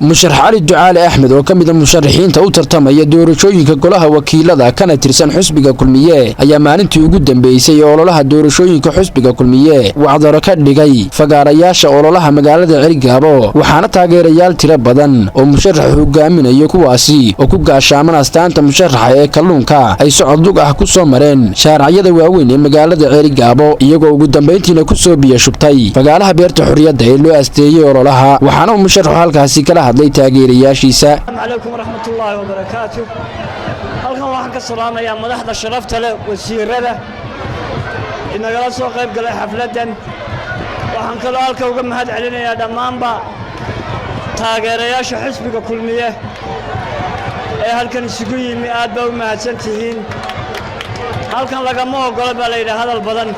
musharax cali ducaale axmed oo kamid ah musharaxiinta u tartamaya doorashooyinka golaha wakiilada kana tirsan xusbiga kulmiye ayaa maalintii ugu dambeysay ololaha doorashooyinka xusbiga kulmiye wacdaro ka dhigay fagaarayaasha ololaha magaalada Cerigabo waxaana taageerayaal tiro badan oo musharax hogaaminayo kuwaasi oo ku gaashaaman astaanta musharaxa ee kalluunka ay socod lug ah ku soo mareen shaariciyada waaweyn ee magaalada Cerigabo iyagoo ugu dambeyntiina ku soo biyo shubtay fagaaraha beerta xurriyadda ee loo asteeyay ololaha waxaana musharaxu halkaasi kala hadlay taageerayaashiisa. Alaykum warahmatullaahi wabarakaatuh. halkan waxaan ka salaamayaa madaxda sharafta leh wasiirada inagala soo qayb galay xafladan. waxaan kaloo halka uga mahad celinayaa dhammaanba taageerayaasha xisbiga kulmiye ee halkan isugu yimi aad baa u mahadsantihiin. halkan lagama ogola baa la yidhaahdaa hadal badan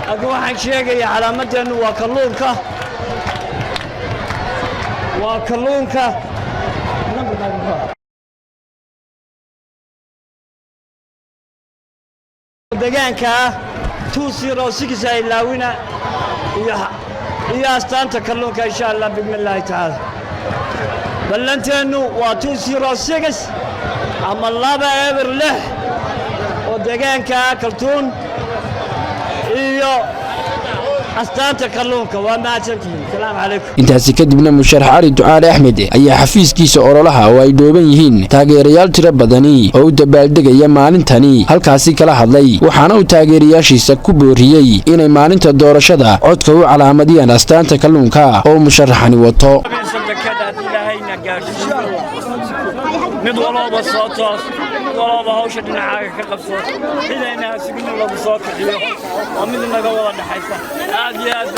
laakiin waxaan sheegayaa calaamadeennu waa kalluunka deegaanka 206 ay laawina iyo astaanta kalluunka insha Allah bismillaahi taala. ballanteenu waa 206 ama 2 oo deegaanka kaltuun iyo astaanta kalluunka waa mahadsantihiin. salaam calaykum. intaasi kadibna musharax cali ducaale axmed ayaa xafiiskiisa ololaha oo ay dhooban yihiin taageerayaal tiro badani oo u dabaaldegaya maalintani halkaasi kala hadlay waxaana uu taageerayaashiisa ku booriyey inay maalinta doorashada codka u calaamadiyaan astaanta kalluunka oo musharaxani wato. mid walba soo toos walba hawsha dhinacaaga ka qabso xidayna sigina lagu soo kiciyo oo mid naga wada dhaxaysa aad iyo aad